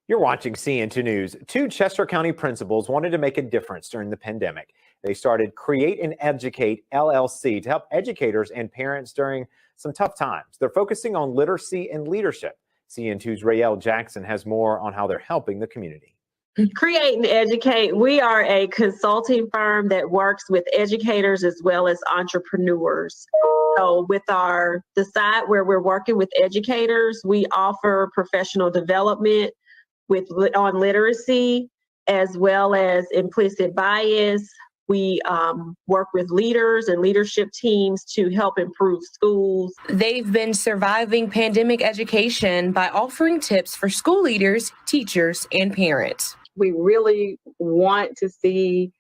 You're watching CN2 News. Two Chester County principals wanted to make a difference during the pandemic. They started R.E.A.L.L and Educate LLC to help educators and parents during some tough times. They're focusing on literacy and leadership. CN2's R.E.A.L.L Jackson has more on how they're helping the community. R.E.A.L and Educate, we are a consulting firm that works with educators as well as entrepreneurs. So with the side where we're working with educators, we offer professional development on literacy as well as implicit bias. We work with leaders and leadership teams to help improve schools. They've been surviving pandemic education by offering tips for school leaders, teachers, and parents. We really want to see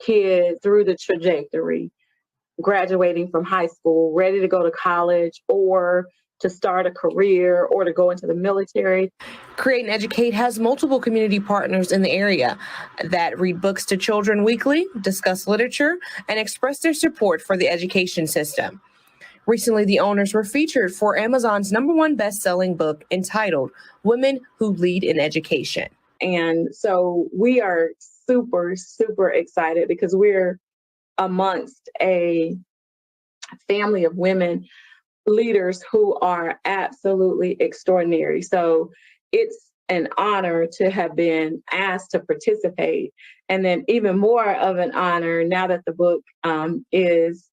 kids through the trajectory, graduating from high school, ready to go to college or to start a career or to go into the military. R.E.A.L and Educate has multiple community partners in the area that read books to children weekly, discuss literature, and express their support for the education system. Recently, the owners were featured for Amazon's #1 best-selling book entitled Women Who Lead in Education. And so we are super, super excited because we're amongst a family of women leaders who are absolutely extraordinary. So it's an honor to have been asked to participate. And then even more of an honor now that the book has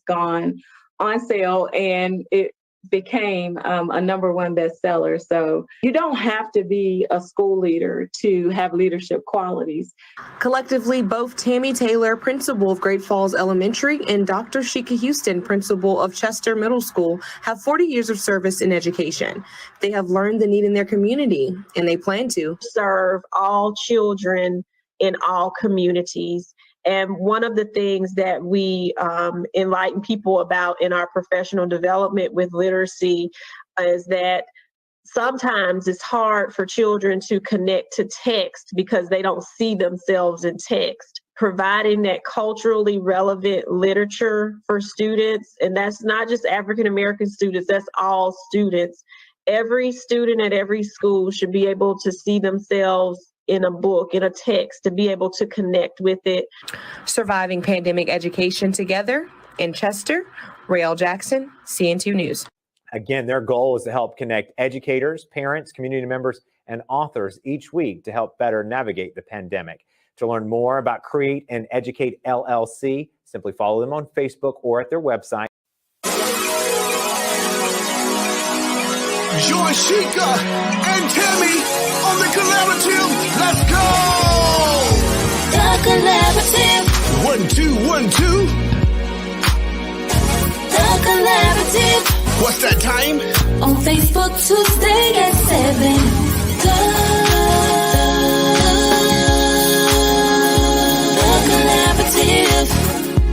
gone on sale and it became a #1 bestseller. So you don't have to be a school leader to have leadership qualities. Collectively, both Tammy Taylor, principal of Great Falls Elementary, and Dr. Sheikah Houston, principal of Chester Middle School, have 40 years of service in education. They have learned the need in their community, and they plan to serve all children in all communities. And one of the things that we enlighten people about in our professional development with literacy is that sometimes it's hard for children to connect to text because they don't see themselves in text. Providing that culturally relevant literature for students, and that's not just African American students, that's all students. Every student at every school should be able to see themselves in a book, in a text, to be able to connect with it. Surviving pandemic education together in Chester, R.E.A.L Jackson, CN2 News. Again, their goal is to help connect educators, parents, community members, and authors each week to help better navigate the pandemic. To learn more about R.E.A.L and Educate LLC, simply follow them on Facebook or at their website. Join Sheikah and Tammy on the collaborative. Let's go! The collaborative. 1, 2, 1, 2. The collaborative. What's that time? On Facebook Tuesday at 7.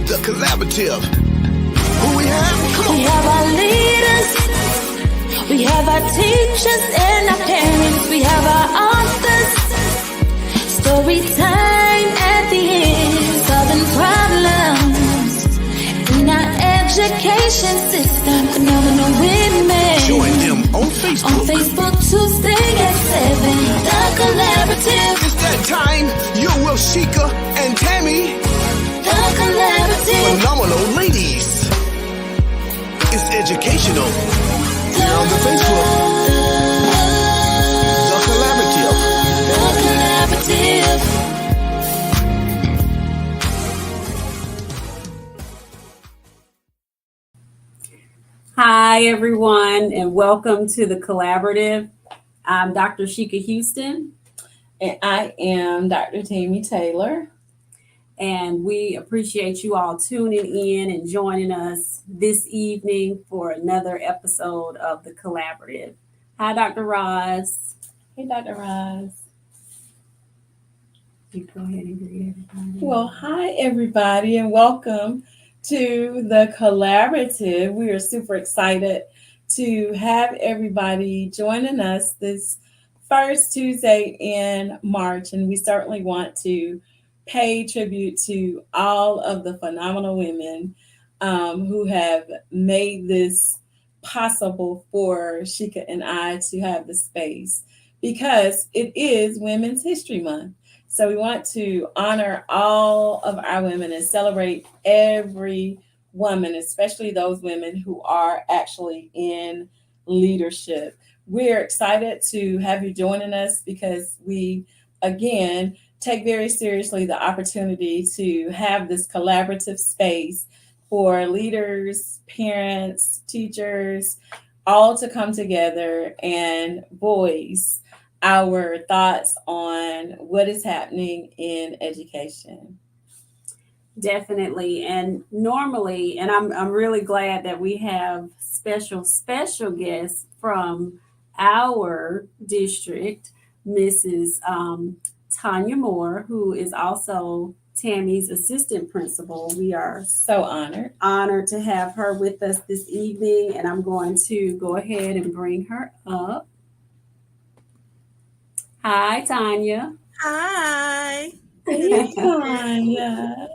The collaborative. Who we have? Come on. We have our leaders. We have our teachers and our parents. We have our authors. Story time at the end. Solving problems in our education system. Phenomenal women. Join them on Facebook. On Facebook Tuesday at 7. The collaborative. It's that time. You're with Sheikah and Tammy. The collaborative. Phenomenal ladies. It's educational. Here on the Facebook. The collaborative. The collaborative. Hi, everyone, and welcome to the collaborative. I'm Dr. Sheikah Houston. And I am Dr. Tammy Taylor. And we appreciate you all tuning in and joining us this evening for another episode of the collaborative. Hi, Dr. Roz. Hey, Dr. Roz. You go ahead and greet everybody. Well, hi, everybody, and welcome to the collaborative. We are super excited to have everybody joining us this first Tuesday in March, and we certainly want to pay tribute to all of the phenomenal women who have made this possible for Sheikah and I to have the space. because it is Women's History Month. So we want to honor all of our women and celebrate every woman, especially those women who are actually in leadership. We're excited to have you joining us because we, again, take very seriously the opportunity to have this collaborative space for leaders, parents, teachers, all to come together and voice our thoughts on what is happening in education. Definitely. And normally, and I'm really glad that we have special guests from our district, Mrs. Tanya Moore, who is also Tammy's assistant principal. We are so honored to have her with us this evening, and I'm going to go ahead and bring her up. Hi, Tanya. Hi. Hey, Tanya.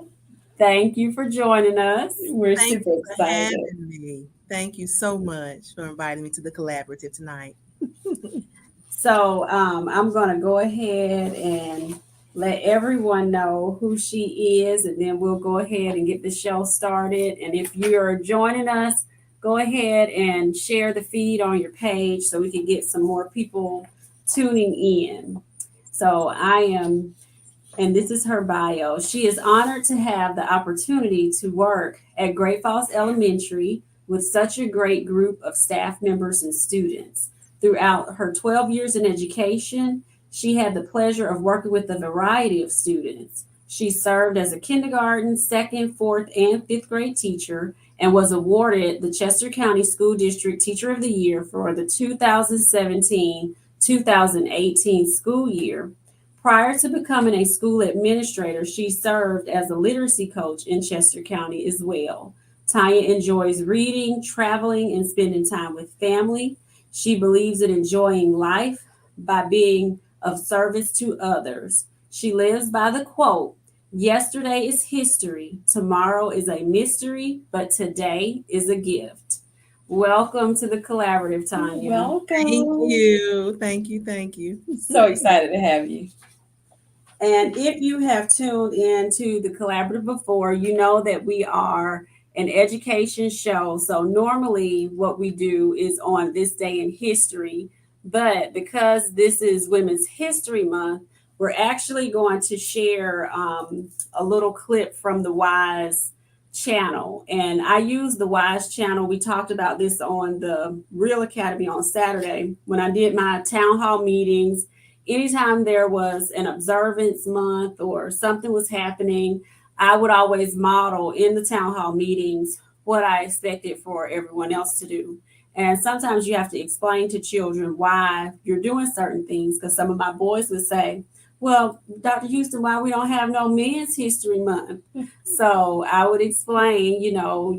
Thank you for joining us. We're super excited. Thank you so much for inviting me to the collaborative tonight. So I'm going to go ahead and let everyone know who she is, and then we'll go ahead and get the show started. And if you're joining us, go ahead and share the feed on your page so we can get some more people tuning in. So and this is her bio. She is honored to have the opportunity to work at Great Falls Elementary with such a great group of staff members and students. Throughout her 12 years in education, she had the pleasure of working with a variety of students. She served as a kindergarten, 2nd, 4th, and 5th grade teacher and was awarded the Chester County School District Teacher of the Year for the 2017-2018 school year. Prior to becoming a school administrator, she served as a literacy coach in Chester County as well. Tanya enjoys reading, traveling, and spending time with family. She believes in enjoying life by being of service to others. She lives by the quote, "Yesterday is history, tomorrow is a mystery, but today is a gift." Welcome to the collaborative, Tanya. Welcome. Thank you. So excited to have you. And if you have tuned in to the collaborative before, you know that we are an education show. So normally what we do is on this day in history, but because this is Women's History Month, we're actually going to share a little clip from the WISE channel. And I use the WISE channel. We talked about this on the R.E.A.L. Academy on Saturday when I did my town hall meetings. Anytime there was an observance month or something was happening, I would always model in the town hall meetings what I expected for everyone else to do. And sometimes you have to explain to children why you're doing certain things, because some of my boys would say, "Well, Dr. Houston, why we don't have no Men's History Month?" So I would explain,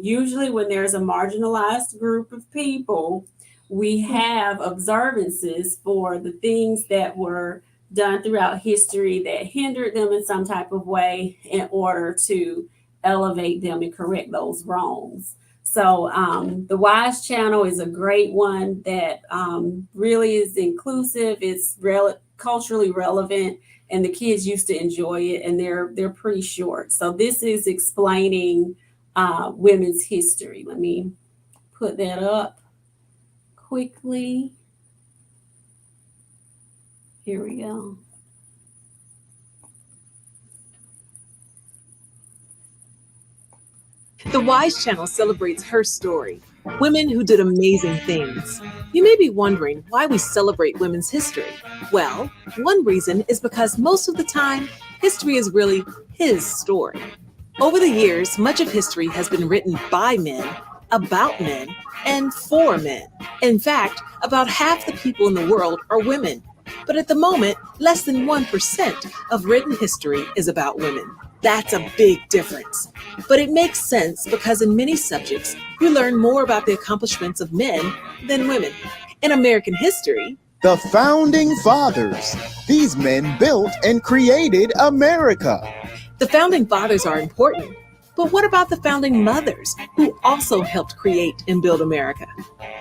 usually when there's a marginalized group of people, we have observances for the things that were done throughout history that hindered them in some type of way in order to elevate them and correct those wrongs. So the WISE channel is a great one that really is inclusive. It's culturally relevant, and the kids used to enjoy it, and they're pretty short. So this is explaining women's history. Let me put that up quickly. Here we go. The WISE channel celebrates her story, women who did amazing things. You may be wondering why we celebrate women's history. Well, one reason is because most of the time, history is really his story. Over the years, much of history has been written by men, about men, and for men. In fact, about half the people in the world are women. But at the moment, less than 1% of written history is about women. That's a big difference. But it makes sense because in many subjects, we learn more about the accomplishments of men than women. In American history, the Founding Fathers. These men built and created America. The Founding Fathers are important. But what about the Founding Mothers, who also helped create and build America?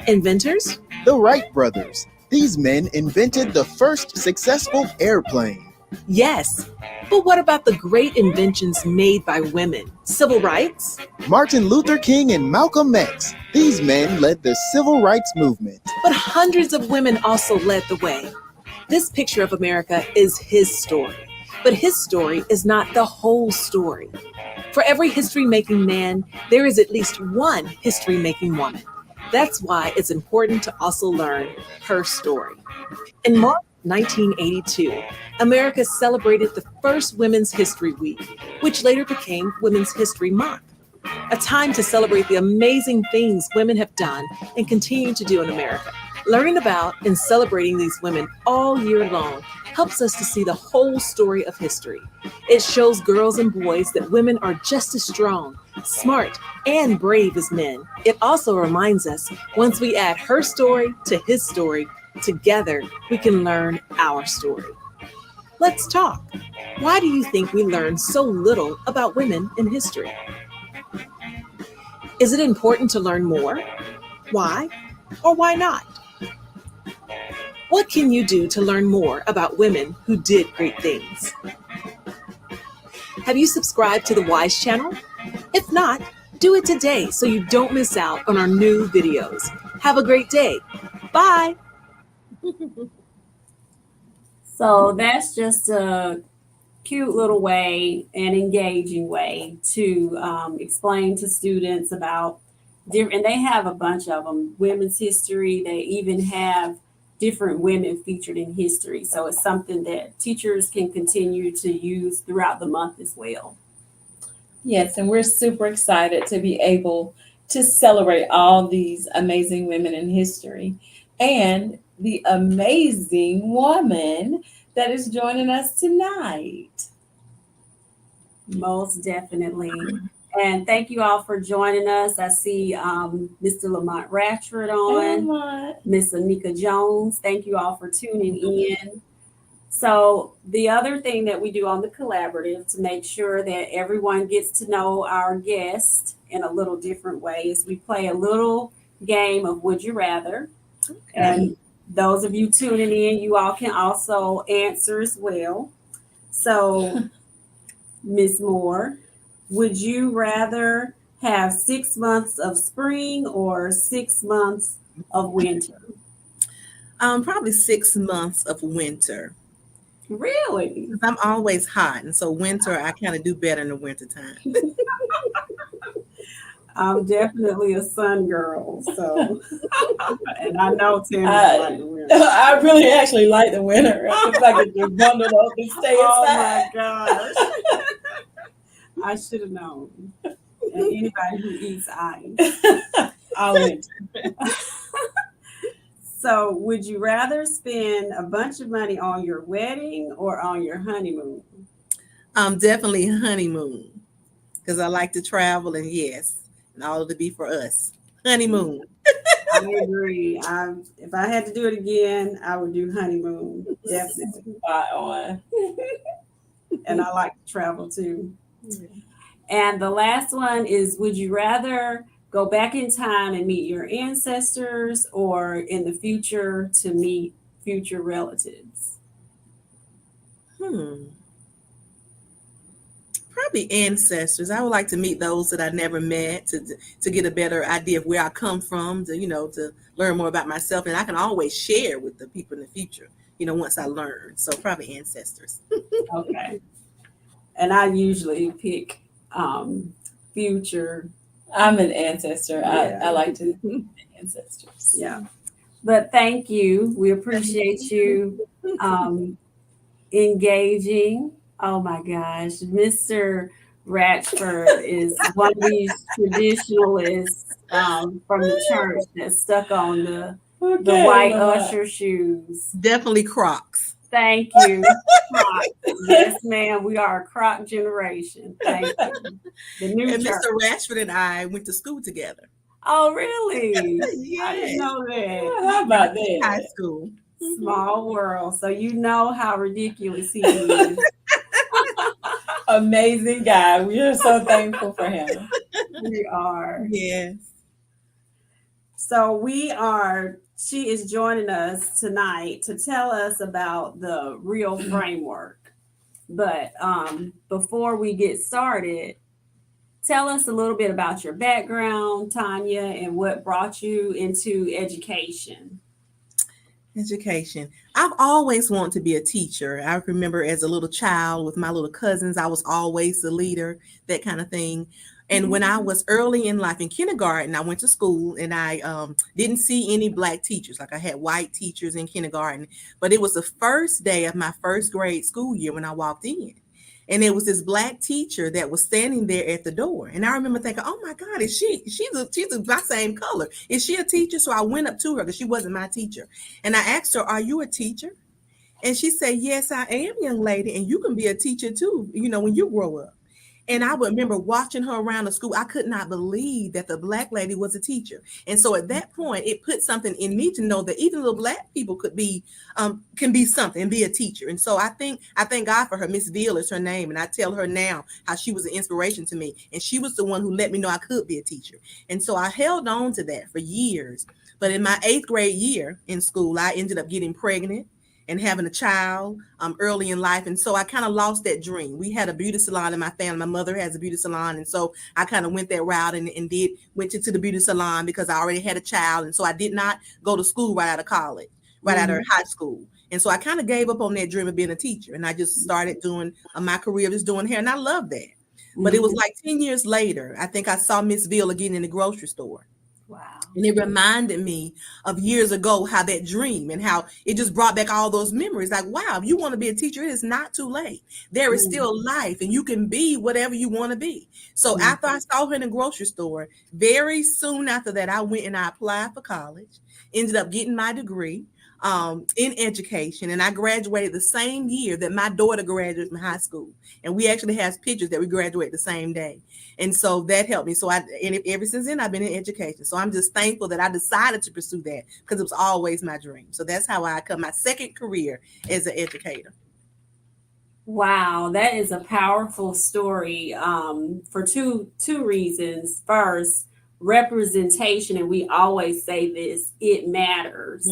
Inventors? The Wright brothers. These men invented the first successful airplane. Yes, but what about the great inventions made by women? Civil rights? Martin Luther King and Malcolm X. These men led the civil rights movement. But hundreds of women also led the way. This picture of America is his story, but his story is not the whole story. For every history-making man, there is at least one history-making woman. That's why it's important to also learn her story. In March 1982, America celebrated the first Women's History Week, which later became Women's History Month, a time to celebrate the amazing things women have done and continue to do in America. Learning about and celebrating these women all year long helps us to see the whole story of history. It shows girls and boys that women are just as strong, smart, and brave as men. It also reminds us, once we add her story to his story, together we can learn our story. Let's talk. Why do you think we learn so little about women in history? Is it important to learn more? Why or why not? What can you do to learn more about women who did great things? Have you subscribed to the WISE channel? If not, do it today so you don't miss out on our new videos. Have a great day. Bye. So that's just a cute little way, an engaging way to explain to students about different, and they have a bunch of them, women's history. They even have different women featured in history. So it's something that teachers can continue to use throughout the month as well. Yes, and we're super excited to be able to celebrate all these amazing women in history and the amazing woman that is joining us tonight. Most definitely. And thank you all for joining us. I see Mr. Lamont Ratchford on, Miss Anika Jones. Thank you all for tuning in. So the other thing that we do on the collaborative to make sure that everyone gets to know our guest in a little different way is we play a little game of Would You Rather. Okay. And those of you tuning in, you all can also answer as well. So, Ms. Moore, would you rather have 6 months of spring or 6 months of winter? Probably 6 months of winter. Really? I'm always hot, and so winter, I kind of do better in the winter time. I'm definitely a sun girl, so and I know Tim like the winter. I really actually like the winter. It's like I get bundled up and stay inside. Oh my gosh. I should have known. And anybody who eats ice. I'll eat. So would you rather spend a bunch of money on your wedding or on your honeymoon? Definitely honeymoon, because I like to travel, and yes, and all of it be for us. Honeymoon. I agree. If I had to do it again, I would do honeymoon. Definitely. Spot on. And I like to travel too. And the last one is, would you rather go back in time and meet your ancestors or in the future to meet future relatives? Probably ancestors. I would like to meet those that I never met to get a better idea of where I come from, to learn more about myself. And I can always share with the people in the future, once I learn. So probably ancestors. Okay. And I usually pick future. I'm an ancestor. Yeah. I like to be ancestors. Yeah. But thank you. We appreciate you engaging. Oh my gosh. Mr. Ratchford is one of these traditionalists from the church that stuck on the white usher shoes. Definitely Crocs. Thank you. Crocs. Yes, ma'am. We are a Croc generation. Thank you. The new and church. Mr. Ratchford and I went to school together. Oh, really? Yeah. I didn't know that. How about that? High school. Small world. So you know how ridiculous he is. Amazing guy. We are so thankful for him. We are. Yes. So we are she is joining us tonight to tell us about the R.E.A.L. framework. But before we get started, tell us a little bit about your background, Tanya, and what brought you into education. Education. I've always wanted to be a teacher. I remember as a little child with my little cousins, I was always the leader, that kind of thing. And when I was early in life in kindergarten, I went to school and I didn't see any Black teachers. Like I had white teachers in kindergarten, but it was the first day of my first grade school year when I walked in. And there was this Black teacher that was standing there at the door. And I remember thinking, oh my God, she's my same color. Is she a teacher? So I went up to her because she wasn't my teacher. And I asked her, are you a teacher? And she said, yes, I am, young lady. And you can be a teacher too, when you grow up. And I would remember watching her around the school. I could not believe that the Black lady was a teacher. And so at that point, it put something in me to know that even little Black people can be something and be a teacher. And so I thank God for her. Miss Veal is her name. And I tell her now how she was an inspiration to me. And she was the one who let me know I could be a teacher. And so I held on to that for years. But in my 8th grade year in school, I ended up getting pregnant and having a child early in life. And so I kind of lost that dream. We had a beauty salon in my family. My mother has a beauty salon. And so I kind of went that route and went into the beauty salon because I already had a child. And so I did not go to school right out of college, right out of high school. And so I kind of gave up on that dream of being a teacher. And I just started doing my career, just doing hair. And I love that. But it was like 10 years later, I think I saw Miss Veal again in the grocery store. Wow. And it reminded me of years ago how that dream and how it just brought back all those memories. Like, wow, if you want to be a teacher, it is not too late. There is still life and you can be whatever you want to be. So after I saw her in the grocery store, very soon after that, I went and I applied for college, ended up getting my degree in education. And I graduated the same year that my daughter graduated from high school. And we actually have pictures that we graduated the same day. And so that helped me. So ever since then, I've been in education. So I'm just thankful that I decided to pursue that because it was always my dream. So that's how I come my second career as an educator. Wow, that is a powerful story for two reasons. First, representation, and we always say this, it matters.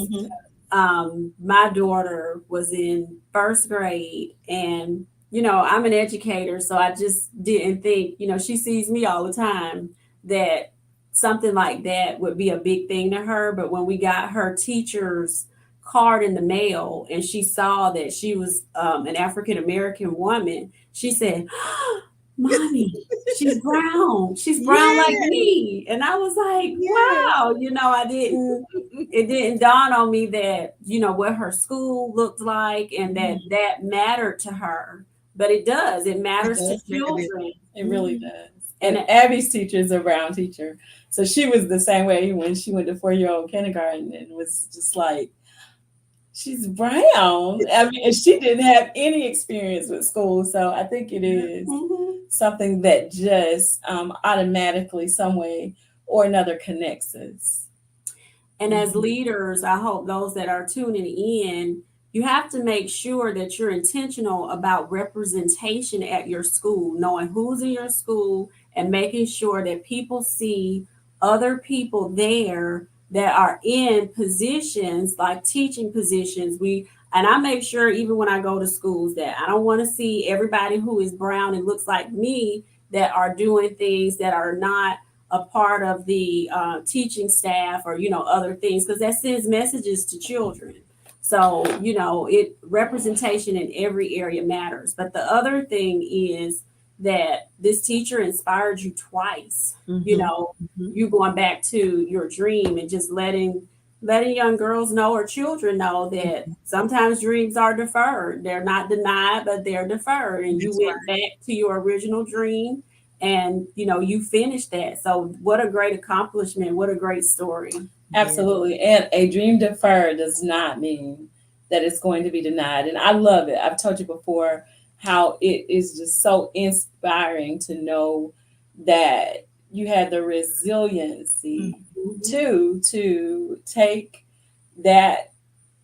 My daughter was in 1st grade and I'm an educator, so I just didn't think, she sees me all the time, that something like that would be a big thing to her. But when we got her teacher's card in the mail and she saw that she was an African-American woman, she said, Mommy, she's brown. She's brown like me. And I was like, wow, it didn't dawn on me that, what her school looked like and that mattered to her. But it does. It matters to children. It really does. And Abby's teacher is a brown teacher. So she was the same way when she went to 4-year-old kindergarten and was just like, she's brown. I mean, she didn't have any experience with school. So I think it is something that just automatically some way or another connects us. And as leaders, I hope those that are tuning in, you have to make sure that you're intentional about representation at your school, knowing who's in your school and making sure that people see other people there that are in positions like teaching positions. And I make sure even when I go to schools that I don't want to see everybody who is brown and looks like me that are doing things that are not a part of the teaching staff or, other things, because that sends messages to children. So, representation in every area matters. But the other thing is that this teacher inspired you twice, you going back to your dream and just letting young girls know or children know that sometimes dreams are deferred. They're not denied, but they're deferred. And you went back to your original dream and, you finished that. So what a great accomplishment. What a great story. Absolutely. And a dream deferred does not mean that it's going to be denied. And I love it. I've told you before how it is just so inspiring to know that you had the resiliency to take that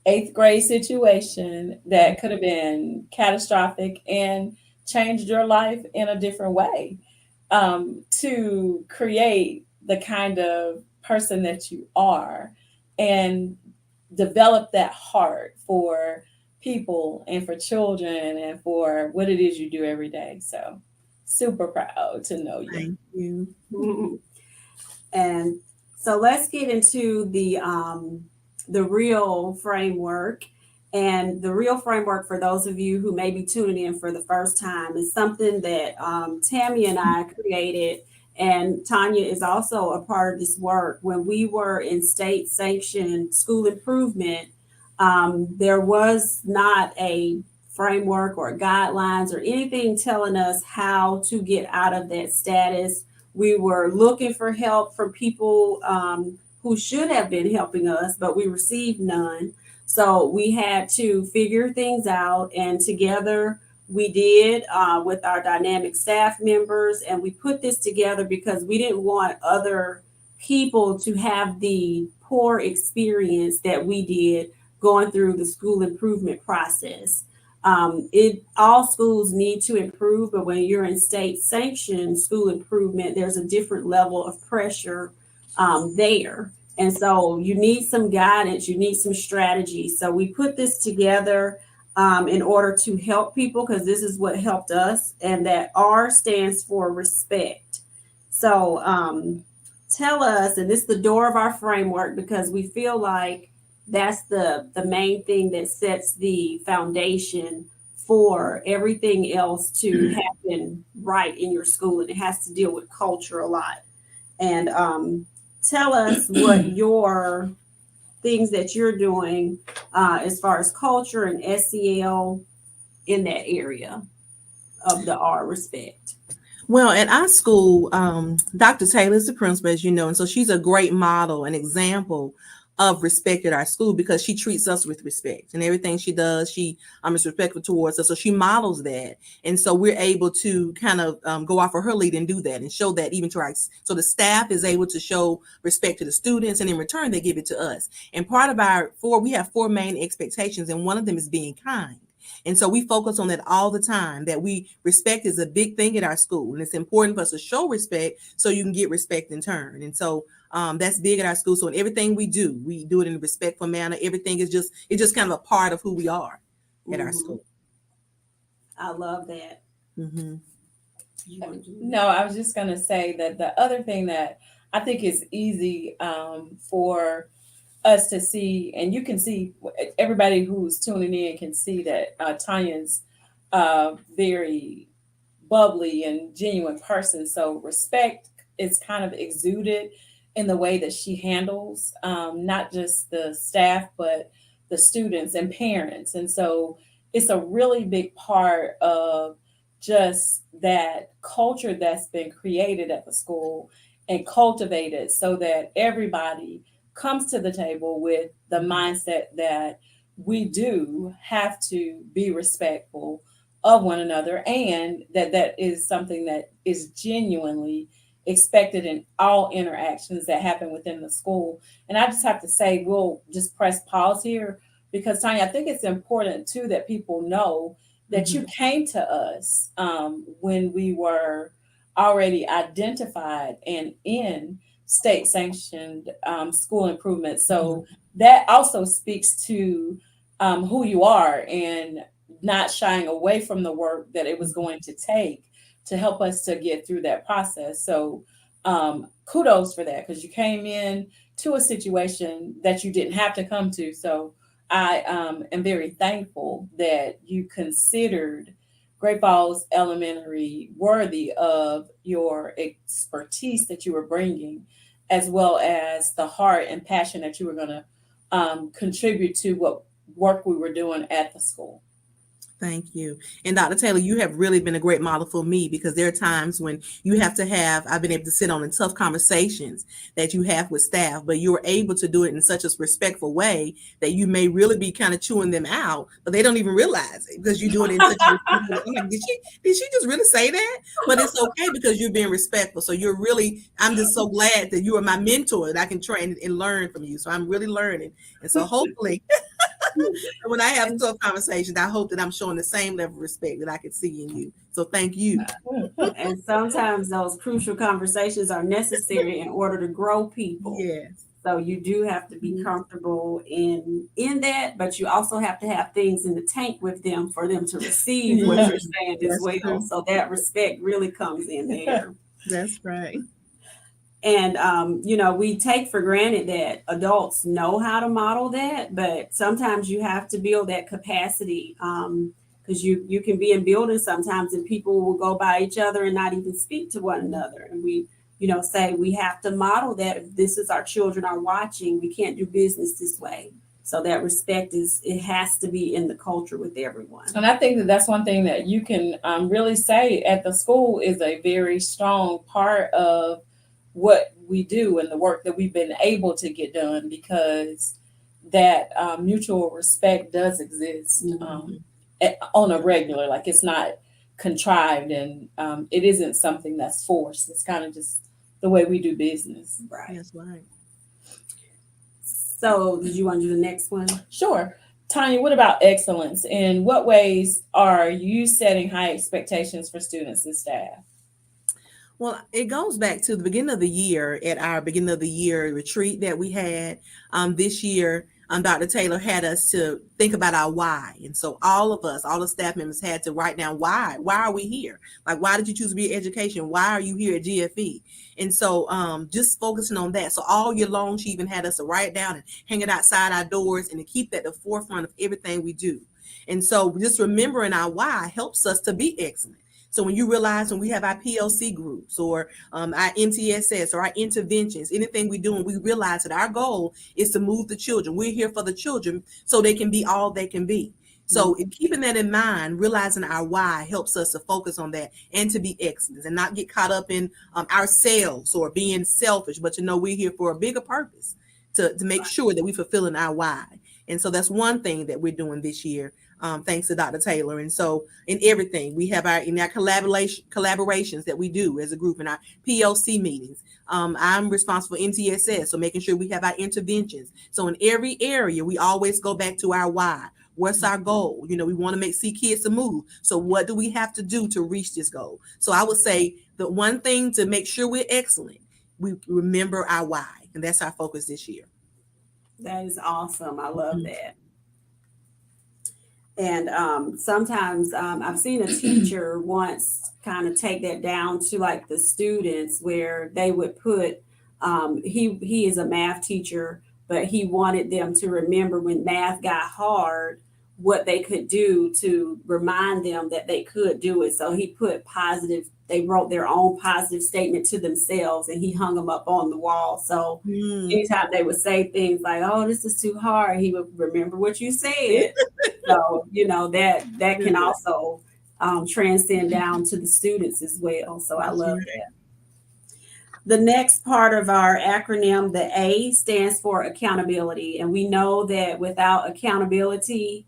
8th grade situation that could have been catastrophic and changed your life in a different way, to create the kind of person that you are. And develop that heart for people and for children and for what it is you do every day. So super proud to know you. Thank you. And so let's get into the R.E.A.L. framework. And the R.E.A.L. framework, for those of you who may be tuning in for the first time, is something that Tammy and I created. And Tanya is also a part of this work. When we were in state sanctioned school improvement, there was not a framework or guidelines or anything telling us how to get out of that status. We were looking for help from people who should have been helping us, but we received none. So we had to figure things out, and together we did with our dynamic staff members, and we put this together because we didn't want other people to have the poor experience that we did going through the school improvement process. All schools need to improve, but when you're in state sanctioned school improvement, there's a different level of pressure there. And so you need some guidance, you need some strategy. So we put this together in order to help people, because this is what helped us. And that R stands for respect. So tell us, and this is the door of our framework, because we feel like that's the main thing that sets the foundation for everything else to happen right in your school. And it has to deal with culture a lot. And tell us what your things that you're doing as far as culture and SEL in that area of the R, respect. Well, at our school, Dr. Taylor is the principal, as you know, and so she's a great model, an example of respect at our school, because she treats us with respect, and everything she does, she is respectful towards us. So she models that, and so we're able to kind of go off of her lead and do that and show that even to our. So the staff is able to show respect to the students, and in return they give it to us. And part of we have 4 main expectations, and one of them is being kind. And so we focus on that all the time, that respect is a big thing at our school, and it's important for us to show respect so you can get respect in turn. And so that's big at our school. So in everything we do it in a respectful manner. Everything is it's just kind of a part of who we are at our school. I love that. Mm-hmm. No, I was just going to say that the other thing that I think is easy for us to see, and you can see, everybody who's tuning in can see that Tanya's very bubbly and genuine person. So respect is kind of exuded in the way that she handles not just the staff, but the students and parents. And so it's a really big part of just that culture that's been created at the school and cultivated so that everybody comes to the table with the mindset that we do have to be respectful of one another, and that is something that is genuinely expected in all interactions that happen within the school. And I just have to say, we'll just press pause here, because Tanya, I think it's important too that people know that you came to us when we were already identified and in state sanctioned school improvement. So that also speaks to who you are, and not shying away from the work that it was going to take to help us to get through that process. So kudos for that, because you came in to a situation that you didn't have to come to. So I am very thankful that you considered Great Falls Elementary worthy of your expertise that you were bringing, as well as the heart and passion that you were going to contribute to what work we were doing at the school. Thank you. And Dr. Taylor, you have really been a great model for me, because there are times when I've been able to sit on in tough conversations that you have with staff, but you're able to do it in such a respectful way that you may really be kind of chewing them out, but they don't even realize it, because you do it in such a I'm like, did she just really say that? But it's okay, because you're being respectful. So I'm just so glad that you are my mentor, that I can train and learn from you. So I'm really learning. And so hopefully when I have tough conversations, I hope that I'm showing the same level of respect that I can see in you. So thank you. And sometimes those crucial conversations are necessary in order to grow people. Yes. So you do have to be comfortable in that, but you also have to have things in the tank with them for them to receive what you're saying as That's well. true. So that respect really comes in there. That's right. And we take for granted that adults know how to model that, but sometimes you have to build that capacity, because you can be in buildings sometimes and people will go by each other and not even speak to one another. And we say we have to model that. If this is our children are watching, we can't do business this way. So that respect it has to be in the culture with everyone. And I think that that's one thing that you can really say at the school is a very strong part of what we do and the work that we've been able to get done, because that mutual respect does exist on a regular, like it's not contrived, and it isn't something that's forced. It's kind of just the way we do business. Right. That's right. So did you want to do the next one? Sure. Tanya, what about excellence? In what ways are you setting high expectations for students and staff? Well, it goes back to the beginning of the year at our beginning of the year retreat that we had this year. Dr. Taylor had us to think about our why. And so all of us, all the staff members had to write down why. Why are we here? Like, why did you choose to be in education? Why are you here at GFE? And so just focusing on that. So all year long, she even had us to write it down and hang it outside our doors and to keep that at the forefront of everything we do. And so just remembering our why helps us to be excellent. So when you realize when we have our PLC groups or our MTSS or our interventions, anything we do, and we realize that our goal is to move the children. We're here for the children so they can be all they can be. So keeping that in mind, realizing our why helps us to focus on that and to be excellent and not get caught up in ourselves or being selfish, but we're here for a bigger purpose to make sure that we're fulfilling our why. And so that's one thing that we're doing this year. Thanks to Dr. Taylor. And so in everything, we have our collaborations that we do as a group in our PLC meetings. I'm responsible for MTSS, so making sure we have our interventions. So in every area, we always go back to our why. What's our goal? We want to see kids to move. So what do we have to do to reach this goal? So I would say the one thing to make sure we're excellent, we remember our why. And that's our focus this year. That is awesome. I love that. And sometimes I've seen a teacher once kind of take that down to like the students, where they would put, he is a math teacher, but he wanted them to remember when math got hard, what they could do to remind them that they could do it. So he put they wrote their own positive statement to themselves and he hung them up on the wall. So anytime they would say things like, oh, this is too hard, he would remember what you said. So, that can also transcend down to the students as well. So I love that. The next part of our acronym, the A, stands for accountability. And we know that without accountability,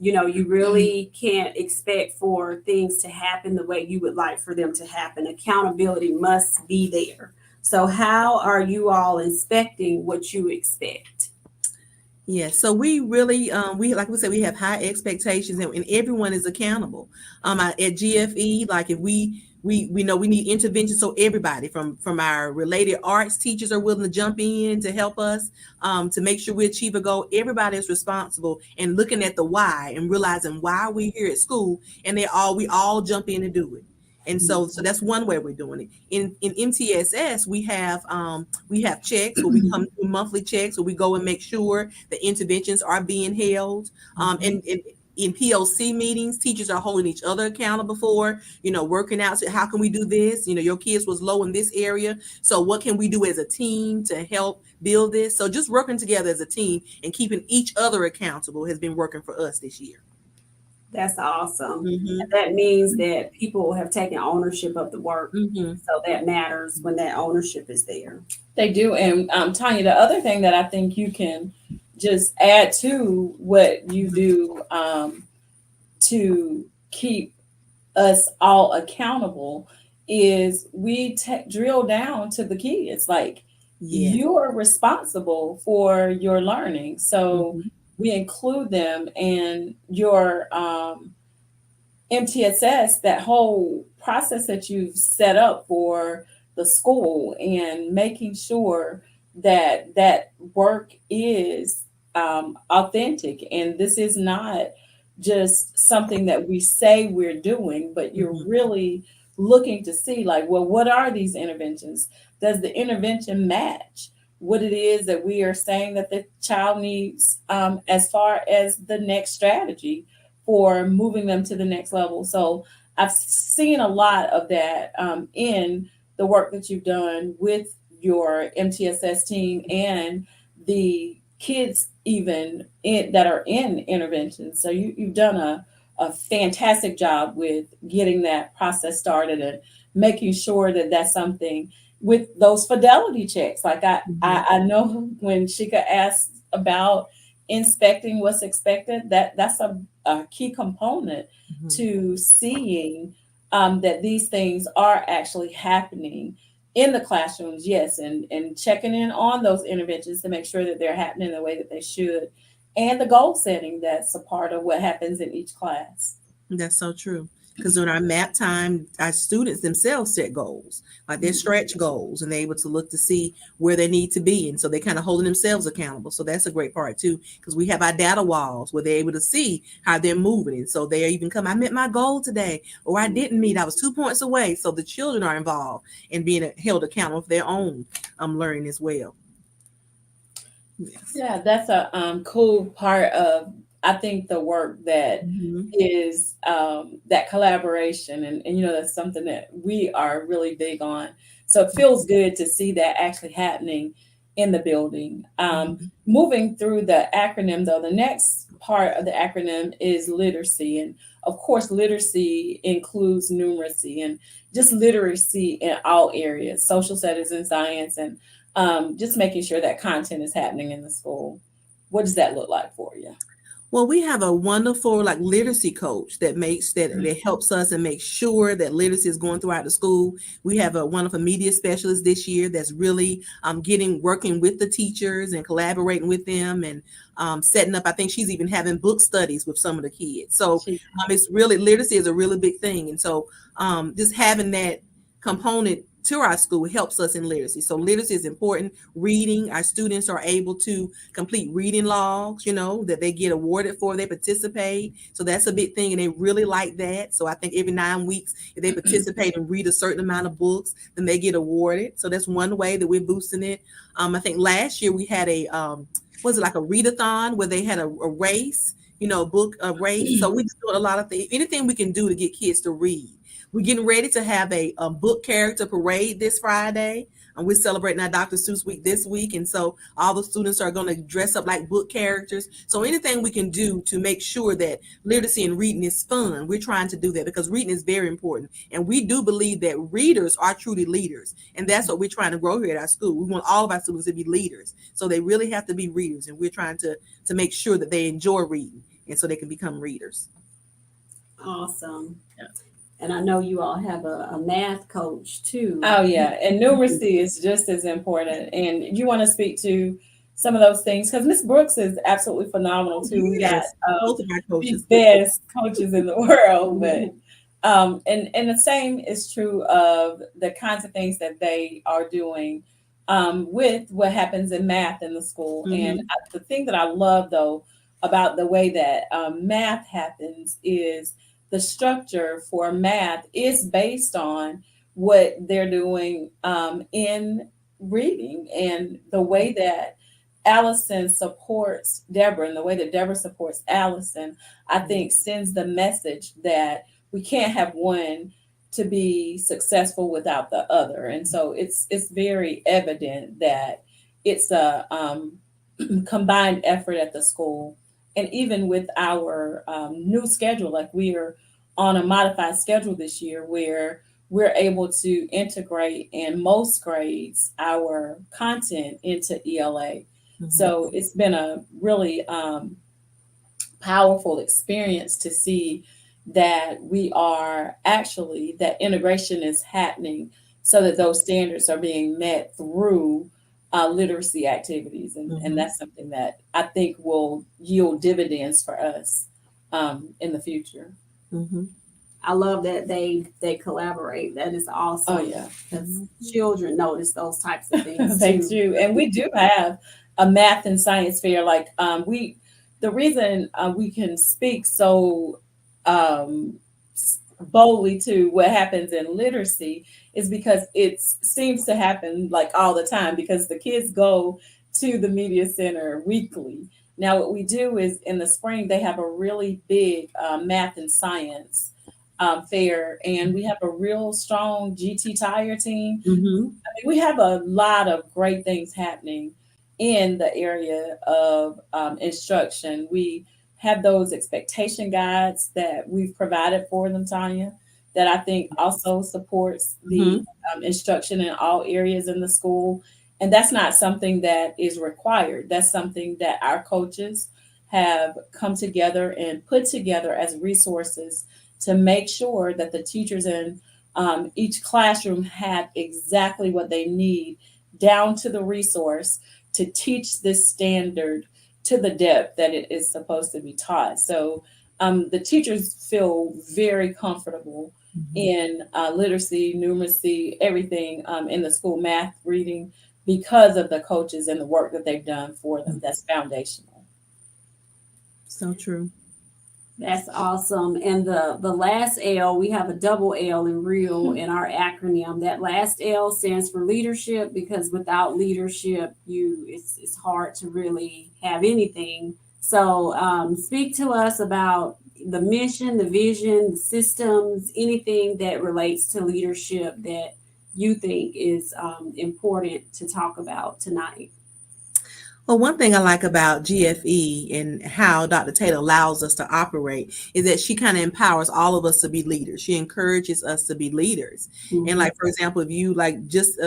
you really can't expect for things to happen the way you would like for them to happen. Accountability must be there. So how are you all inspecting what you expect? Yes, so we really, like we said, we have high expectations and everyone is accountable. At GFE, like if we know we need intervention, so everybody from our related arts teachers are willing to jump in to help us to make sure we achieve a goal. Everybody is responsible and looking at the why and realizing why we're here at school, and we all jump in to do it. And so that's one way we're doing it. In MTSS, we have checks where we come through monthly checks where we go and make sure the interventions are being held. And in PLC meetings, teachers are holding each other accountable for, working out. So how can we do this? Your kids was low in this area. So what can we do as a team to help build this? So just working together as a team and keeping each other accountable has been working for us this year. That's awesome. And that means that people have taken ownership of the work. So that matters when that ownership is there. They do. And Tanya, the other thing that I think you can just add to what you do to keep us all accountable is we drill down to the kids. Like, you are responsible for your learning. So we include them, and your MTSS, that whole process that you've set up for the school and making sure that work is authentic, and this is not just something that we say we're doing, but you're really looking to see, like, well, what are these interventions? Does the intervention match what it is that we are saying that the child needs, as far as the next strategy for moving them to the next level? So I've seen a lot of that in the work that you've done with your MTSS team and the kids even that are in intervention. So you've done a fantastic job with getting that process started and making sure that that's something with those fidelity checks. Like I know when Shika asked about inspecting what's expected, that's a key component to seeing that these things are actually happening in the classrooms, yes, and checking in on those interventions to make sure that they're happening the way that they should, and the goal setting that's a part of what happens in each class. That's so true. Because during our map time, our students themselves set goals, like their stretch goals, and they're able to look to see where they need to be. And so they're kind of holding themselves accountable. So that's a great part too, because we have our data walls where they're able to see how they're moving. And so they even come, I met my goal today, or I didn't meet, I was 2 points away. So the children are involved in being held accountable for their own learning as well. Yes. Yeah, that's a cool part of, I think, the work that is that collaboration, and you know, that's something that we are really big on. So it feels good to see that actually happening in the building. Moving through the acronym, though, the next part of the acronym is literacy, and of course, literacy includes numeracy and just literacy in all areas, social studies and science, and just making sure that content is happening in the school. What does that look like for you? Well, we have a wonderful literacy coach that helps us and makes sure that literacy is going throughout the school. We have a wonderful media specialist this year that's really working with the teachers and collaborating with them and setting up. I think she's even having book studies with some of the kids. So it's really, literacy is a really big thing. And so just having that component to our school helps us in literacy. So literacy is important. Reading, our students are able to complete reading logs, that they get awarded for, they participate. So that's a big thing, and they really like that. So I think every 9 weeks, if they participate and read a certain amount of books, then they get awarded. So that's one way that we're boosting it. I think last year we had a readathon where they had a race, book race. So we just doing a lot of things, anything we can do to get kids to read. We're getting ready to have a book character parade this Friday, and we're celebrating our Dr. Seuss week this week. And so all the students are going to dress up like book characters. So anything we can do to make sure that literacy and reading is fun, we're trying to do that, because reading is very important. And we do believe that readers are truly leaders. And that's what we're trying to grow here at our school. We want all of our students to be leaders. So they really have to be readers. And we're trying to make sure that they enjoy reading, and so they can become readers. Awesome. Yeah. And I know you all have a math coach too. Oh yeah, and numeracy is just as important. And you want to speak to some of those things, because Miss Brooks is absolutely phenomenal too. We got both of our coaches, the best coaches in the world. But and the same is true of the kinds of things that they are doing with what happens in math in the school. And the thing that I love though about the way that math happens is the structure for math is based on what they're doing in reading, and the way that Allison supports Deborah and the way that Deborah supports Allison, I think sends the message that we can't have one to be successful without the other. And so it's very evident that it's a combined effort at the school. And even with our new schedule, like we are on a modified schedule this year where we're able to integrate in most grades our content into ELA. So it's been a really powerful experience to see that we are actually, that integration is happening so that those standards are being met through literacy activities. And that's something that I think will yield dividends for us in the future. I love that they collaborate. That is awesome. Oh yeah, because children notice those types of things they too. do, and we do have a math and science fair. Like the reason we can speak so um, boldly to what happens in literacy is because it seems to happen like all the time because the kids go to the media center weekly. Now what we do is in the spring they have a really big math and science fair, and we have a real strong GT tire team. Mm-hmm. I mean, we have a lot of great things happening in the area of instruction. We have those expectation guides that we've provided for them, Tanya, that I think also supports the instruction in all areas in the school. And that's not something that is required. That's something that our coaches have come together and put together as resources to make sure that the teachers in each classroom had exactly what they need down to the resource to teach this standard to the depth that it is supposed to be taught. So the teachers feel very comfortable in literacy, numeracy, everything in the school, math, reading, because of the coaches and the work that they've done for them. That's foundational. So true. That's awesome. And the last L, we have a double L in R.E.A.L. in our acronym. That last L stands for leadership, because without leadership, it's hard to really have anything. So speak to us about the mission, the vision, the systems, anything that relates to leadership that you think is important to talk about tonight. Well, one thing I like about GFE and how Dr. Tate allows us to operate is that she kind of empowers all of us to be leaders. She encourages us to be leaders. Mm-hmm. And like, for example, if you like just,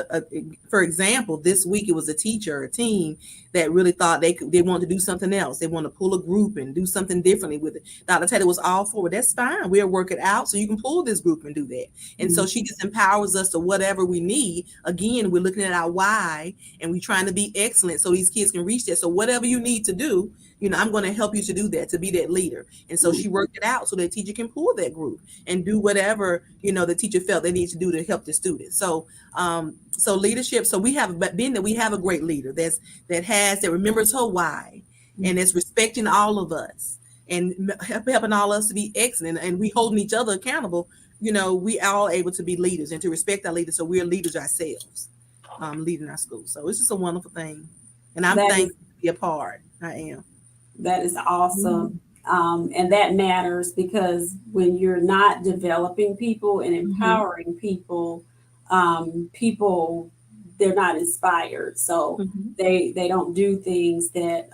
for example, this week it was a teacher or a team that really thought they wanted to do something else. They want to pull a group and do something differently with it. Dr. Tate was all for it. That's fine. We'll work it out so you can pull this group and do that. And so she just empowers us to whatever we need. Again, we're looking at our why and we're trying to be excellent so these kids can reach that. So whatever you need to do, I'm going to help you to do that, to be that leader. And so she worked it out so the teacher can pull that group and do whatever, the teacher felt they need to do to help the students. So, so leadership. So we have been that we have a great leader that remembers her why and that's respecting all of us and helping all of us to be excellent, and we holding each other accountable. We all able to be leaders and to respect our leaders. So we're leaders ourselves, leading our school. So it's just a wonderful thing. And I'm thankful to be a part. I am. That is awesome. And that matters, because when you're not developing people and empowering people, they're not inspired. So they don't do things that,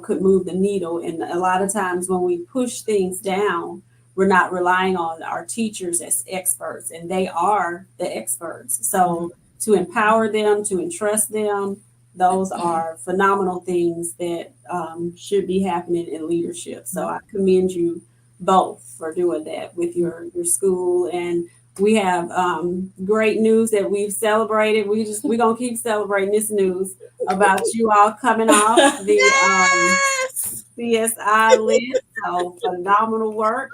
could move the needle. And a lot of times when we push things down, we're not relying on our teachers as experts, and they are the experts. So to empower them, to entrust them, those are phenomenal things that should be happening in leadership. So I commend you both for doing that with your school. And we have great news that we've celebrated. We're going to keep celebrating this news about you all coming off the CSI list. So phenomenal work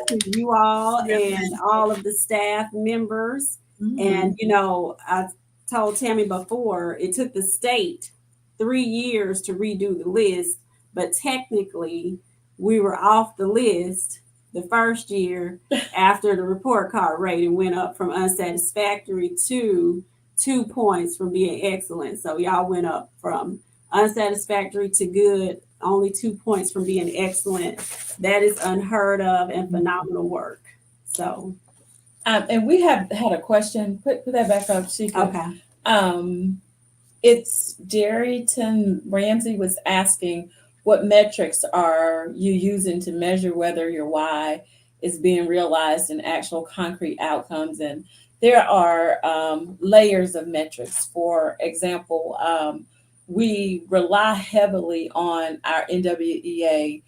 to you all and all of the staff members. And, I told Tammy before, it took the state 3 years to redo the list, but technically we were off the list the first year after the report card rating went up from unsatisfactory to 2 points from being excellent. So y'all went up from unsatisfactory to good, only 2 points from being excellent. That is unheard of and phenomenal work. So and we have had a question. Put that back up, Sheikah. Okay. It's Darrington Ramsey was asking, what metrics are you using to measure whether your why is being realized in actual concrete outcomes? And there are layers of metrics. For example, we rely heavily on our NWEA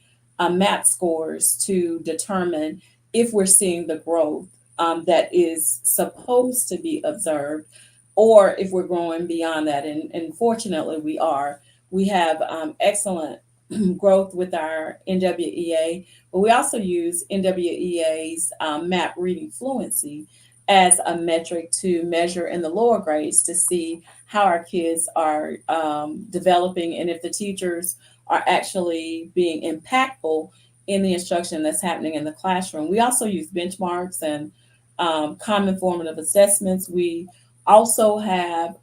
MAP scores to determine if we're seeing the growth that is supposed to be observed, or if we're growing beyond that. And fortunately, we are. We have excellent growth with our NWEA, but we also use NWEA's MAP reading fluency as a metric to measure in the lower grades to see how our kids are developing and if the teachers are actually being impactful in the instruction that's happening in the classroom. We also use benchmarks and common formative assessments. We also have,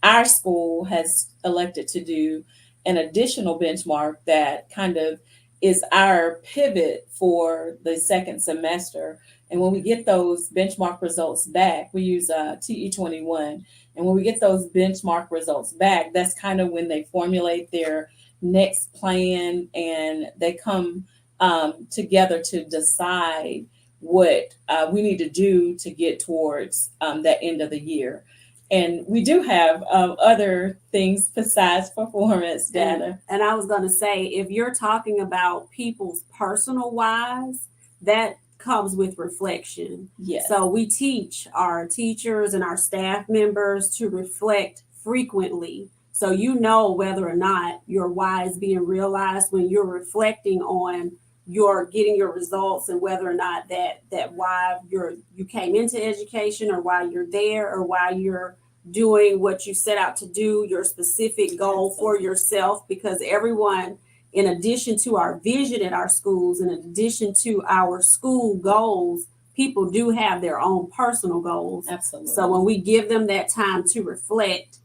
our school has elected to do an additional benchmark that kind of is our pivot for the second semester. And when we get those benchmark results back, we use TE21. And when we get those benchmark results back, that's kind of when they formulate their next plan and they come together to decide what we need to do to get towards that end of the year. And we do have other things besides performance data. And I was going to say, if you're talking about people's personal whys, that comes with reflection. Yes. So we teach our teachers and our staff members to reflect frequently. So you know whether or not your why is being realized when you're reflecting on your getting your results and whether or not that why you came into education or why you're there or why you're doing what you set out to do, your specific goal for yourself, because everyone, in addition to our vision at our schools, in addition to our school goals, people do have their own personal goals. Absolutely. So when we give them that time to reflect,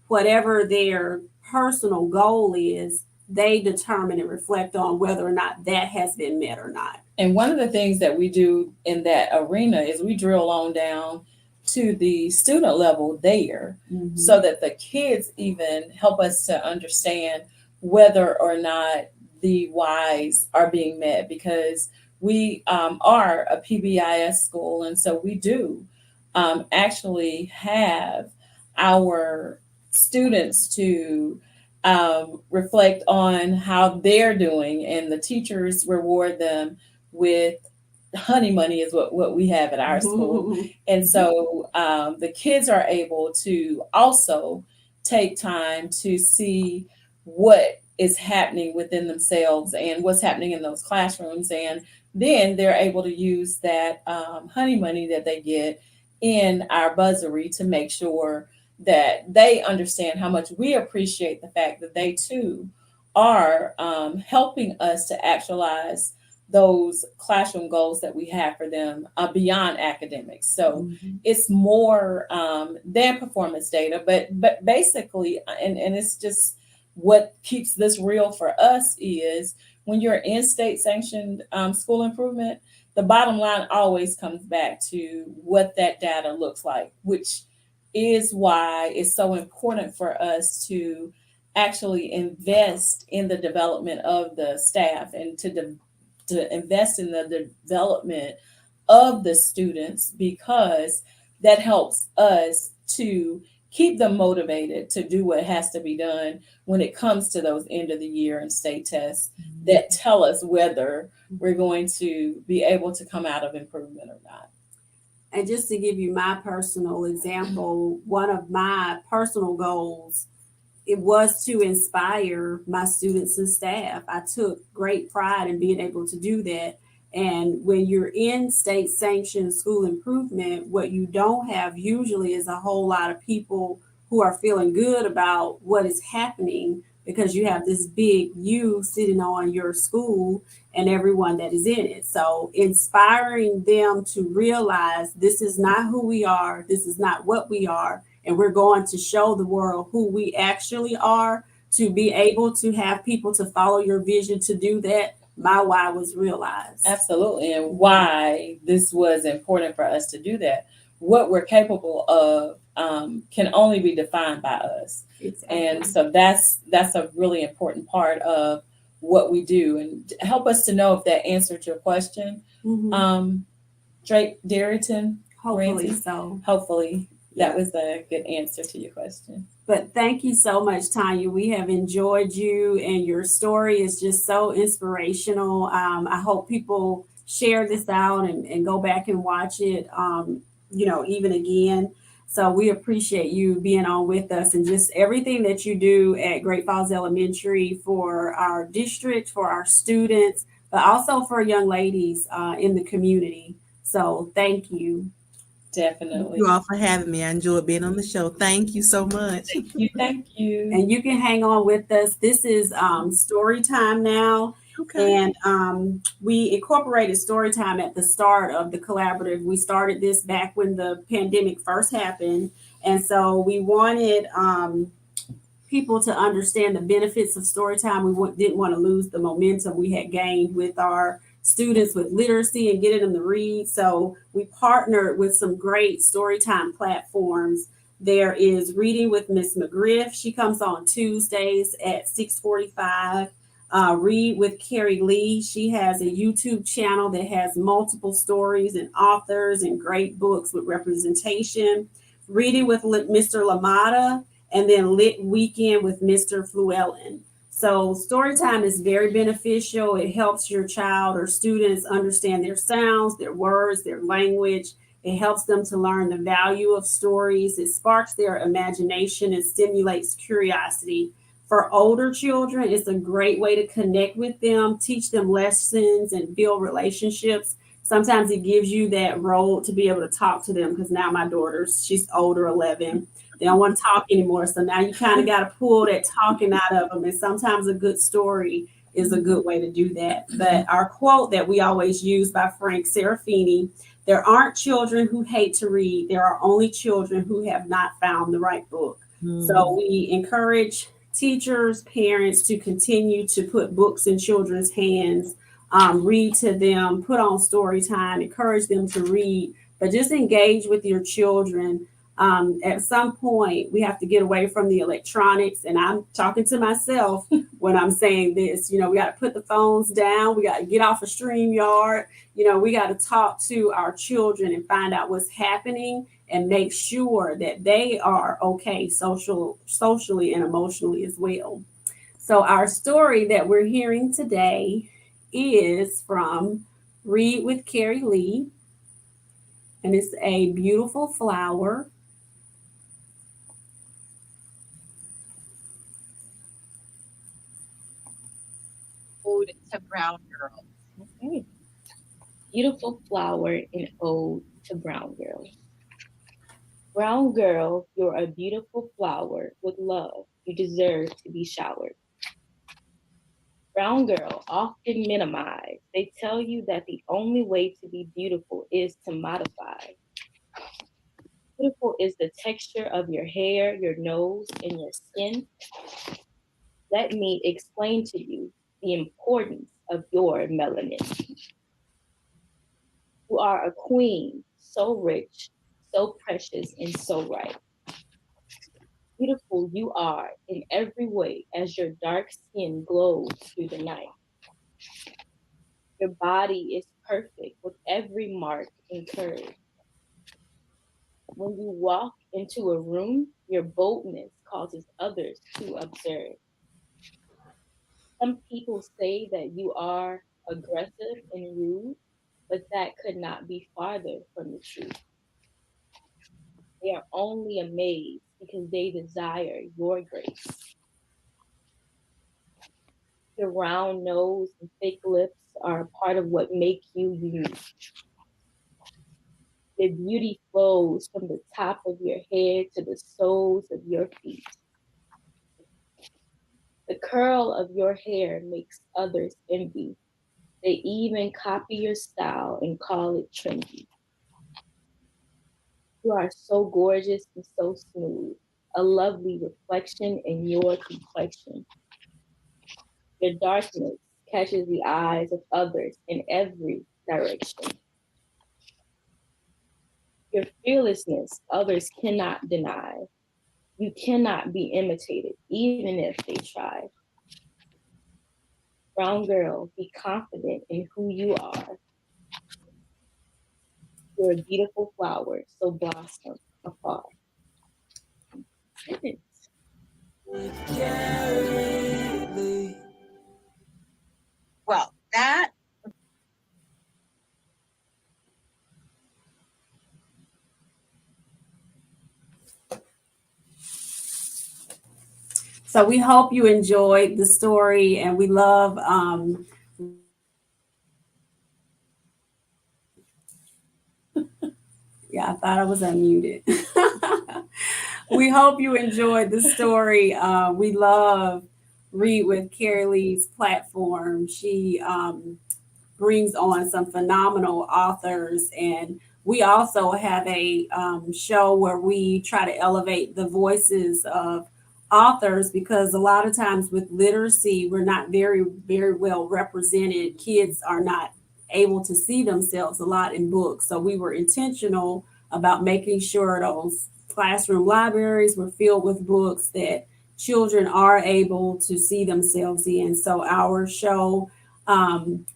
whatever their personal goal is, they determine and reflect on whether or not that has been met or not. And one of the things that we do in that arena is we drill on down to the student level there, so that the kids even help us to understand whether or not the whys are being met, because we are a PBIS school. And so we do actually have our students to reflect on how they're doing, and the teachers reward them with honey money is what we have at our school. And so the kids are able to also take time to see what is happening within themselves and what's happening in those classrooms. And then they're able to use that honey money that they get in our bursary to make sure that they understand how much we appreciate the fact that they too are helping us to actualize those classroom goals that we have for them beyond academics. So it's more than performance data, but basically, and it's just what keeps this real for us is when you're in state sanctioned school improvement, the bottom line always comes back to what that data looks like, which is why it's so important for us to actually invest in the development of the staff and to invest in the development of the students, because that helps us to keep them motivated to do what has to be done when it comes to those end of the year and state tests that tell us whether we're going to be able to come out of improvement or not. And just to give you my personal example, one of my personal goals, it was to inspire my students and staff. I took great pride in being able to do that. And when you're in state sanctioned school improvement, what you don't have usually is a whole lot of people who are feeling good about what is happening, because you have this big U sitting on your school and everyone that is in it. So inspiring them to realize this is not who we are, this is not what we are, and we're going to show the world who we actually are, to be able to have people to follow your vision to do that. My why was realized. Absolutely. And why this was important for us to do that. What we're capable of can only be defined by us. Exactly. And so that's a really important part of what we do, and help us to know if that answered your question. Drake Darrington. Hopefully Randy, so. Hopefully that was a good answer to your question. But thank you so much, Tanya. We have enjoyed you, and your story is just so inspirational. I hope people share this out and go back and watch it, even again. So we appreciate you being on with us and just everything that you do at Great Falls Elementary for our district, for our students, but also for young ladies in the community. So thank you. Definitely. Thank you all for having me. I enjoyed being on the show. Thank you so much. Thank you. And you can hang on with us. This is story time now. Okay. And we incorporated story time at the start of the collaborative. We started this back when the pandemic first happened. And so we wanted people to understand the benefits of story time. We didn't want to lose the momentum we had gained with our students with literacy and getting them to read. So we partnered with some great storytime platforms. There is Reading with Miss McGriff. She comes on Tuesdays at 6:45. Read with Carrie Lee. She has a YouTube channel that has multiple stories and authors and great books with representation. Reading with Mr. Lamada, and then Lit Weekend with Mr. Fluellen. So storytime is very beneficial. It helps your child or students understand their sounds, their words, their language. It helps them to learn the value of stories. It sparks their imagination and stimulates curiosity. For older children, it's a great way to connect with them, teach them lessons, and build relationships. Sometimes it gives you that role to be able to talk to them, because now my daughter's, she's older, 11. They don't want to talk anymore. So now you kind of got to pull that talking out of them. And sometimes a good story is a good way to do that. But our quote that we always use by Frank Serafini: there aren't children who hate to read. There are only children who have not found the right book. So we encourage teachers, parents to continue to put books in children's hands, read to them, put on story time, encourage them to read, but just engage with your children. At some point, we have to get away from the electronics. And I'm talking to myself when I'm saying this. You know, we got to put the phones down. We got to get off of StreamYard. You know, we got to talk to our children and find out what's happening and make sure that they are okay socially and emotionally as well. So our story that we're hearing today is from Read with Carrie Lee. And it's A Beautiful Flower. Ode to Brown Girl. Okay. Beautiful flower in Ode to Brown Girl. Brown girl, you're a beautiful flower with love. You deserve to be showered. Brown girl, often minimized. They tell you that the only way to be beautiful is to modify. Beautiful is the texture of your hair, your nose, and your skin. Let me explain to you the importance of your melanin. You are a queen, so rich, so precious, and so right. Beautiful you are in every way as your dark skin glows through the night. Your body is perfect with every mark and curve. When you walk into a room, your boldness causes others to observe. Some people say that you are aggressive and rude, but that could not be farther from the truth. They are only amazed because they desire your grace. Your round nose and thick lips are a part of what make you unique. The beauty flows from the top of your head to the soles of your feet. The curl of your hair makes others envy. They even copy your style and call it trendy. You are so gorgeous and so smooth, a lovely reflection in your complexion. Your darkness catches the eyes of others in every direction. Your fearlessness, others cannot deny. You cannot be imitated, even if they try. Brown girl, be confident in who you are. You're a beautiful flower, so blossom afar. Well, that So we hope you enjoyed the story, and we love yeah, I thought I was unmuted. We hope you enjoyed the story. We love Read with Carrie Lee's platform. She brings on some phenomenal authors, and we also have a show where we try to elevate the voices of authors, because a lot of times with literacy, we're not very, very well represented. Kids are not able to see themselves a lot in books. So we were intentional about making sure those classroom libraries were filled with books that children are able to see themselves in. So our show,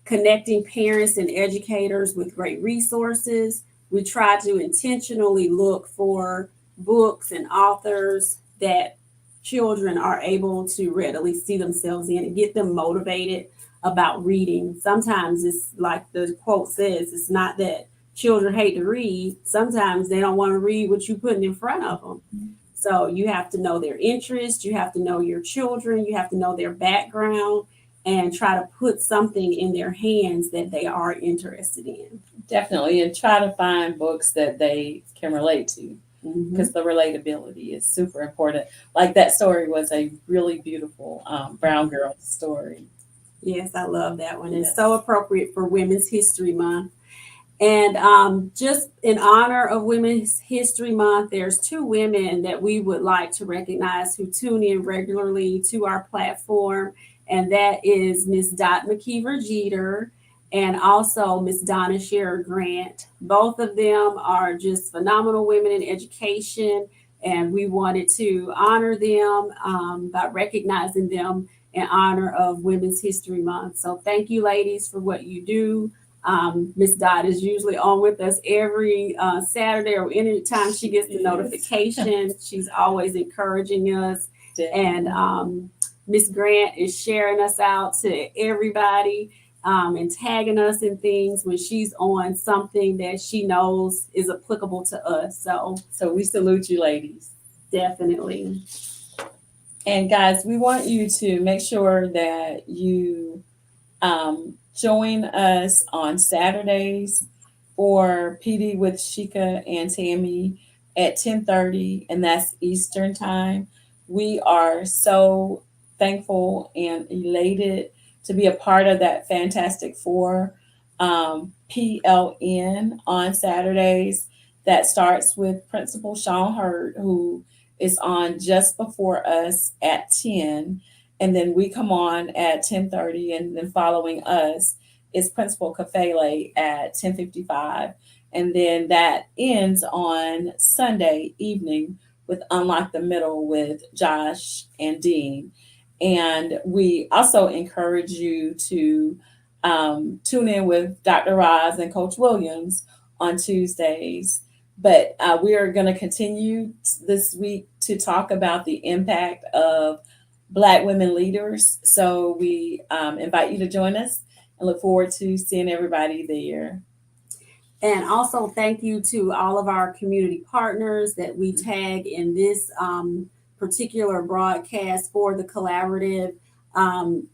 connecting parents and educators with great resources, we try to intentionally look for books and authors that children are able to readily see themselves in and get them motivated about reading. Sometimes it's like the quote says, it's not that children hate to read. Sometimes they don't want to read what you're putting in front of them. So you have to know their interests. You have to know your children. You have to know their background and try to put something in their hands that they are interested in. Definitely. And try to find books that they can relate to, because the relatability is super important. Like that story was a really beautiful brown girl story. Yes, I love that one. It's so appropriate for Women's History Month. And just in honor of Women's History Month, there's two women that we would like to recognize who tune in regularly to our platform. And that is Miss Dot McKeever Jeter and also Miss Donna Scherer Grant. Both of them are just phenomenal women in education. And we wanted to honor them by recognizing them in honor of Women's History Month. So thank you, ladies, for what you do. Miss Dot is usually on with us every Saturday or anytime she gets the notification. She's always encouraging us. And Miss Grant is sharing us out to everybody and tagging us in things when she's on something that she knows is applicable to us. So we salute you, ladies. Definitely. And guys, we want you to make sure that you join us on Saturdays for PD with Sheikah and Tammy at 10:30, and that's Eastern time. We are so thankful and elated to be a part of that Fantastic Four PLN on Saturdays. That starts with Principal Sean Hurd, who is on just before us at 10. And then we come on at 10:30, and then following us is Principal Kafele at 10:55. And then that ends on Sunday evening with Unlock the Middle with Josh and Dean. And we also encourage you to tune in with Dr. Roz and Coach Williams on Tuesdays. But we are going to continue this week to talk about the impact of Black women leaders. So we invite you to join us and look forward to seeing everybody there. And also thank you to all of our community partners that we tag in this particular broadcast for the collaborative.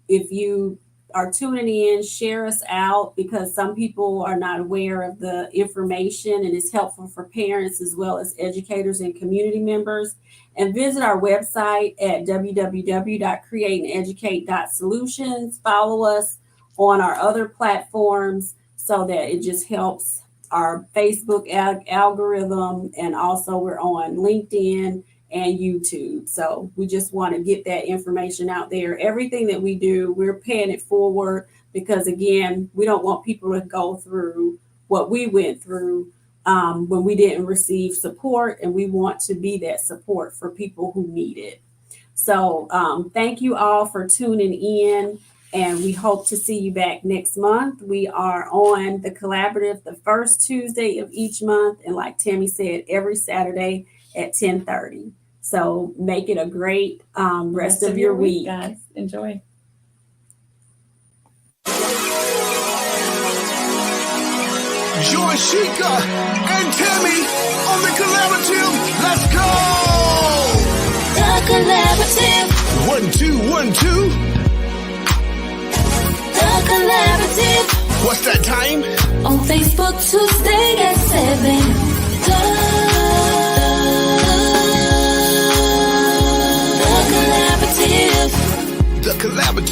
If you are tuning in, share us out, because some people are not aware of the information, and it's helpful for parents as well as educators and community members. And visit our website at www.createandeducate.solutions. Follow us on our other platforms so that it just helps our Facebook algorithm. And also we're on LinkedIn and YouTube. So we just want to get that information out there. Everything that we do, we're paying it forward, because again, we don't want people to go through what we went through when we didn't receive support, and we want to be that support for people who need it. So thank you all for tuning in, and we hope to see you back next month. We are on the collaborative the first Tuesday of each month, and like Tammy said, every Saturday at 10:30. So make it a great rest of your week, guys. Enjoy. Join Sheikah and Tammy on the collaborative. Let's go! The collaborative. Where 1, 2. The Collaborative. What's that time? On Facebook Tuesday at 7. The Collaborative. The Collaborative.